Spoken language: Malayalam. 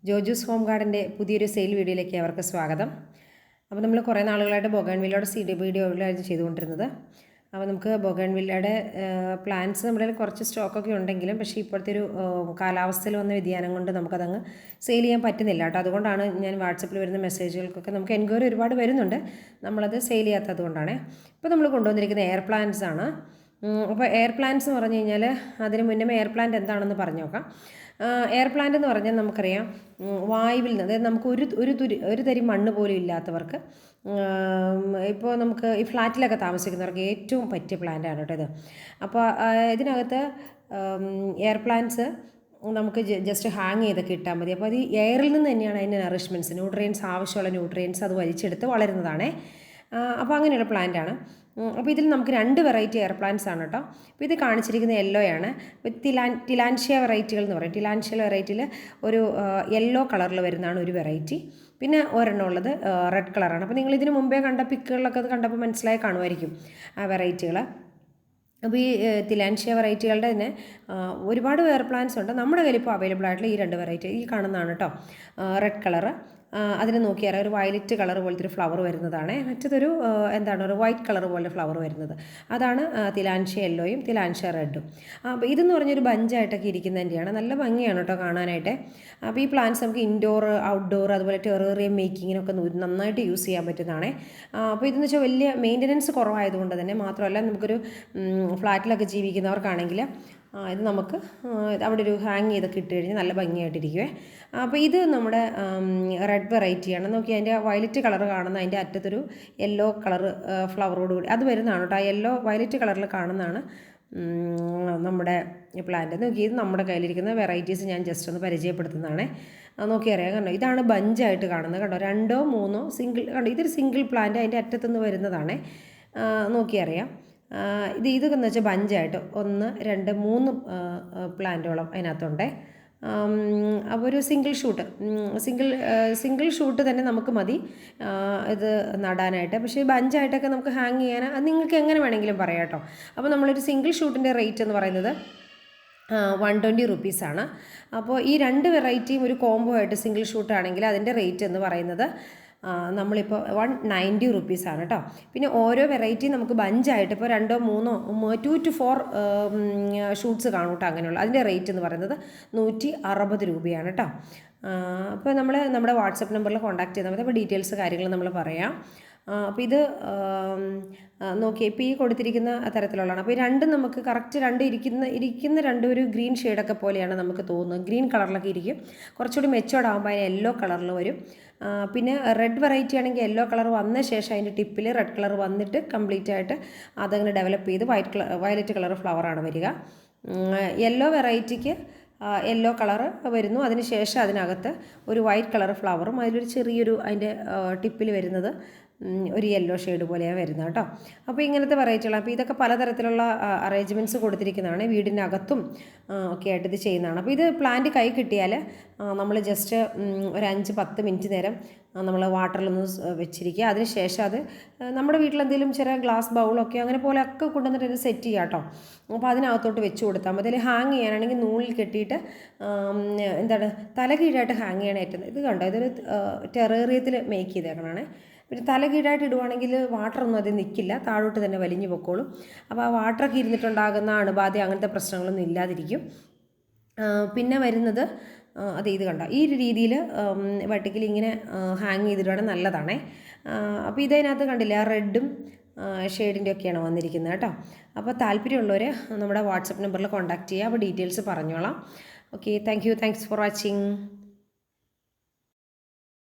ജോജൂസ് ഹോം ഗാർഡൻ്റെ പുതിയൊരു സെയിൽ വീഡിയോയിലേക്ക് അവർക്ക് സ്വാഗതം. അപ്പോൾ നമ്മൾ കുറേ നാളുകളായിട്ട് ബൊഗൺവില്ലയുടെ സീഡ് വീഡിയോകളായിരുന്നു ചെയ്തുകൊണ്ടിരുന്നത്. അപ്പോൾ നമുക്ക് ബൊഗൺവില്ലയുടെ പ്ലാന്റ്സ് നമ്മുടെ കുറച്ച് സ്റ്റോക്കൊക്കെ ഉണ്ടെങ്കിലും പക്ഷേ ഇപ്പോഴത്തെ ഒരു കാലാവസ്ഥയിൽ വന്ന വ്യതിയാനം കൊണ്ട് നമുക്കതങ്ങ് സെയിൽ ചെയ്യാൻ പറ്റുന്നില്ല കേട്ടോ. അതുകൊണ്ടാണ് ഞാൻ വാട്സപ്പിൽ വരുന്ന മെസ്സേജുകൾക്കൊക്കെ നമുക്ക് എൻക്വയറി ഒരുപാട് വരുന്നുണ്ട്, നമ്മളത് സെയിൽ ചെയ്യാത്തത് കൊണ്ടാണ്. ഇപ്പോൾ നമ്മൾ കൊണ്ടുവന്നിരിക്കുന്ന എയർ പ്ലാന്റ്സ് ആണ്. അപ്പോൾ എയർ പ്ലാന്റ്സ് എന്ന് പറഞ്ഞു കഴിഞ്ഞാൽ അതിന് മുന്നേ എയർ പ്ലാന്റ് എന്താണെന്ന് പറഞ്ഞു നോക്കാം. എയർ പ്ലാന്റ് എന്ന് പറഞ്ഞാൽ നമുക്കറിയാം, വായുവിൽ നിന്ന്, അതായത് നമുക്ക് ഒരു തരി മണ്ണ് പോലും ഇല്ലാത്തവർക്ക്, ഇപ്പോൾ നമുക്ക് ഈ ഫ്ലാറ്റിലൊക്കെ താമസിക്കുന്നവർക്ക് ഏറ്റവും പറ്റിയ പ്ലാന്റാണ് കേട്ടോ ഇത്. അപ്പോൾ ഇതിനകത്ത് എയർ പ്ലാന്റ്സ് നമുക്ക് ജസ്റ്റ് ഹാങ് ചെയ്തൊക്കെ ഇട്ടാൽ മതി. അപ്പോൾ അത് ഈ എയറിൽ നിന്ന് തന്നെയാണ് അതിൻ്റെ നറിഷ്മെൻറ്റ്സ്, ന്യൂട്രിയൻസ്, ആവശ്യമുള്ള ന്യൂട്രിയൻസ് അത് വലിച്ചെടുത്ത് വളരുന്നതാണേ. അപ്പോൾ അങ്ങനെയുള്ള പ്ലാന്റാണ്. അപ്പോൾ ഇതിൽ നമുക്ക് 2 വെറൈറ്റി എയർ പ്ലാന്റ്സ് ആണ് കേട്ടോ. അപ്പോൾ ഇത് കാണിച്ചിരിക്കുന്ന യെല്ലോ ആണ്. ടിലാൻഷ്യ വെറൈറ്റികൾ എന്ന് പറയും. ടിലാൻഷ്യ വെറൈറ്റിയിൽ ഒരു യെല്ലോ കളറിൽ വരുന്നതാണ് ഒരു വെറൈറ്റി. പിന്നെ ഒരെണ്ണം ഉള്ളത് റെഡ് കളറാണ്. അപ്പോൾ നിങ്ങൾ ഇതിന് മുമ്പേ കണ്ട പിക്കുകളിലൊക്കെ അത് കണ്ടപ്പോൾ മനസ്സിലായി കാണുമായിരിക്കും ആ വെറൈറ്റികൾ. അപ്പോൾ ഈ ടിലാൻഷ്യ വെറൈറ്റികളുടെ തന്നെ ഒരുപാട് എയർ പ്ലാന്റ്സ് ഉണ്ട്. നമ്മുടെ കയ്യിൽ ഇപ്പോൾ അവൈലബിൾ ആയിട്ടുള്ള ഈ 2 വെറൈറ്റി ഈ കാണുന്നതാണ് കേട്ടോ. റെഡ് കളറ്, അതിന് നോക്കിയാൽ ഒരു വയലറ്റ് കളർ പോലത്തെ ഒരു ഫ്ലവർ വരുന്നതാണ്. മറ്റതൊരു ഒരു വൈറ്റ് കളർ പോലെ ഫ്ലവർ വരുന്നത്, അതാണ് ടിലാൻഷ്യ യെല്ലോയും ടിലാൻഷ്യ റെഡും. അപ്പോൾ ഇതെന്ന് പറഞ്ഞൊരു ബഞ്ചായിട്ടൊക്കെ ഇരിക്കുന്നതിൻ്റെയാണ്. നല്ല ഭംഗിയാണ് കേട്ടോ കാണാനായിട്ട്. അപ്പോൾ ഈ പ്ലാന്റ്സ് നമുക്ക് ഇൻഡോർ, ഔട്ട്ഡോർ, അതുപോലെ ടെറേറിയം മേക്കിങ്ങിനൊക്കെ നന്നായിട്ട് യൂസ് ചെയ്യാൻ പറ്റുന്നതാണ്. അപ്പോൾ ഇതെന്ന് വെച്ചാൽ വലിയ മെയിൻ്റനൻസ് കുറവായതുകൊണ്ട് തന്നെ മാത്രമല്ല, നമുക്കൊരു ഫ്ലാറ്റിലൊക്കെ ജീവിക്കുന്നവർക്കാണെങ്കിൽ ഇത് നമുക്ക് അവിടെ ഒരു ഹാങ് ചെയ്തൊക്കെ ഇട്ട് കഴിഞ്ഞാൽ നല്ല ഭംഗിയായിട്ടിരിക്കുവേ. അപ്പോൾ ഇത് നമ്മുടെ റെഡ് വെറൈറ്റിയാണ്. നോക്കി, അതിൻ്റെ വയലറ്റ് കളർ കാണുന്ന അതിൻ്റെ അറ്റത്തൊരു യെല്ലോ കളർ ഫ്ലവറോട് കൂടി അത് വരുന്നതാണ് കേട്ടോ. ആ യെല്ലോ വയലറ്റ് കളറിൽ കാണുന്നതാണ് നമ്മുടെ പ്ലാന്റ്. നോക്കി, ഇത് നമ്മുടെ കയ്യിലിരിക്കുന്ന വെറൈറ്റീസ് ഞാൻ ജസ്റ്റ് ഒന്ന് പരിചയപ്പെടുത്തുന്നതാണ്. നോക്കി അറിയാം കണ്ടോ, ഇതാണ് ബഞ്ചായിട്ട് കാണുന്നത് കണ്ടോ. 2 3 സിംഗിൾ കണ്ടോ, ഇതൊരു സിംഗിൾ പ്ലാന്റ് അതിൻ്റെ അറ്റത്തുനിന്ന് വരുന്നതാണ്. നോക്കി അറിയാം. ഇതെന്ന് വെച്ചാൽ ബഞ്ചായിട്ട് 1 2 3 പ്ലാന്റോളം അതിനകത്തുണ്ട്. അപ്പോൾ ഒരു സിംഗിൾ ഷൂട്ട് തന്നെ നമുക്ക് മതി ഇത് നടാനായിട്ട്. പക്ഷേ ബഞ്ചായിട്ടൊക്കെ നമുക്ക് ഹാങ് ചെയ്യാൻ അത് നിങ്ങൾക്ക് എങ്ങനെ വേണമെങ്കിലും പറയാം കേട്ടോ. അപ്പോൾ നമ്മളൊരു സിംഗിൾ ഷൂട്ടിൻ്റെ റേറ്റ് എന്ന് പറയുന്നത് 120 റുപ്പീസാണ്. അപ്പോൾ ഈ 2 വെറൈറ്റിയും ഒരു കോംബോ ആയിട്ട് സിംഗിൾ ഷൂട്ടാണെങ്കിൽ അതിൻ്റെ റേറ്റ് എന്ന് പറയുന്നത് നമ്മളിപ്പോൾ 190 റുപ്പീസാണ് കേട്ടോ. പിന്നെ ഓരോ വെറൈറ്റി നമുക്ക് ബഞ്ചായിട്ട് ഇപ്പോൾ 2 3 2 to 4 ഷൂട്ട്സ് കാണും കേട്ടോ. അങ്ങനെയുള്ള അതിൻ്റെ റേറ്റ് എന്ന് പറയുന്നത് 160 രൂപയാണ് കേട്ടോ. അപ്പോൾ നമ്മുടെ വാട്സപ്പ് നമ്പറിൽ കോൺടാക്ട് ചെയ്താൽ മതി. അപ്പോൾ ഡീറ്റെയിൽസ് കാര്യങ്ങൾ നമ്മൾ പറയാം. അപ്പോൾ ഇത് നോക്കി, ഇപ്പോൾ ഈ കൊടുത്തിരിക്കുന്ന തരത്തിലുള്ളതാണ്. അപ്പോൾ ഈ രണ്ടും നമുക്ക് കറക്റ്റ് ഇരിക്കുന്ന രണ്ടും ഒരു ഗ്രീൻ ഷെയ്ഡൊക്കെ പോലെയാണ് നമുക്ക് തോന്നുന്നത്. ഗ്രീൻ കളറിലൊക്കെ ഇരിക്കും. കുറച്ചുകൂടി മെച്ചോർഡ് ആകുമ്പോൾ അതിന് യെല്ലോ കളറിൽ വരും. പിന്നെ റെഡ് വെറൈറ്റി ആണെങ്കിൽ യെല്ലോ കളർ വന്ന ശേഷം അതിൻ്റെ ടിപ്പിൽ റെഡ് കളർ വന്നിട്ട് കംപ്ലീറ്റ് ആയിട്ട് അതങ്ങനെ ഡെവലപ്പ് ചെയ്ത് വയലറ്റ് കളർ ഫ്ലവറാണ് വരിക. യെല്ലോ വെറൈറ്റിക്ക് യെല്ലോ കളറ് വരുന്നു. അതിന് ശേഷം അതിനകത്ത് ഒരു വൈറ്റ് കളർ ഫ്ലവറും അതിലൊരു ചെറിയൊരു അതിൻ്റെ ടിപ്പിൽ വരുന്നത് ഒരു യെല്ലോ ഷെയ്ഡ് പോലെയാണ് വരുന്നത് കേട്ടോ. അപ്പോൾ ഇങ്ങനത്തെ വെറൈറ്റികൾ, അപ്പോൾ ഇതൊക്കെ പലതരത്തിലുള്ള അറേഞ്ച്മെൻറ്റ്സ് കൊടുത്തിരിക്കുന്നതാണ്. വീടിൻ്റെ അകത്തും ഒക്കെ ആയിട്ട് ഇത് ചെയ്യുന്നതാണ്. അപ്പോൾ ഇത് പ്ലാന്റ് കൈ കിട്ടിയാൽ നമ്മൾ ജസ്റ്റ് ഒരു 5-10 മിനിറ്റ് നേരം നമ്മൾ വാട്ടറിലൊന്ന് വെച്ചിരിക്കുക. അതിന് ശേഷം അത് നമ്മുടെ വീട്ടിലെന്തെങ്കിലും ചെറിയ ഗ്ലാസ് ബൗളൊക്കെ അങ്ങനെ പോലെയൊക്കെ കൊണ്ടുവന്നിട്ട് സെറ്റ് ചെയ്യാം കേട്ടോ. അപ്പോൾ അതിനകത്തോട്ട് വെച്ച് കൊടുത്താൽ മതി. അതിൽ ഹാങ് ചെയ്യാനാണെങ്കിൽ നൂലിൽ കെട്ടിയിട്ട് തലകീഴായിട്ട് ഹാങ് ചെയ്യണം. ഏറ്റവും ഇത് കണ്ടോ, ഇതൊരു ടെറേറിയത്തിൽ മേക്ക് ചെയ്തേക്കണേ. പിന്നെ തലകീഴായിട്ട് ഇടുവാണെങ്കിൽ വാട്ടറൊന്നും അതിൽ നിൽക്കില്ല, താഴോട്ട് തന്നെ വലിഞ്ഞു പൊക്കോളും. അപ്പോൾ ആ വാട്ടറൊക്കെ ഇരുന്നിട്ടുണ്ടാകുന്ന അണുബാധ അങ്ങനത്തെ പ്രശ്നങ്ങളൊന്നും ഇല്ലാതിരിക്കും. പിന്നെ വരുന്നത് ഇത് കണ്ടോ, ഈ ഒരു രീതിയിൽ വട്ടിക്കിൽ ഇങ്ങനെ ഹാങ് ചെയ്തിടുവാണെങ്കിൽ നല്ലതാണേ. അപ്പോൾ ഇതിനകത്ത് കണ്ടില്ല, റെഡും ഷെയ്ഡിൻ്റെ ഒക്കെയാണ് വന്നിരിക്കുന്നത് കേട്ടോ. അപ്പോൾ താല്പര്യമുള്ളവർ നമ്മുടെ വാട്സപ്പ് നമ്പറിൽ കോൺടാക്ട് ചെയ്യുക. അപ്പോൾ ഡീറ്റെയിൽസ് പറഞ്ഞോളാം. Okay, thanks for watching.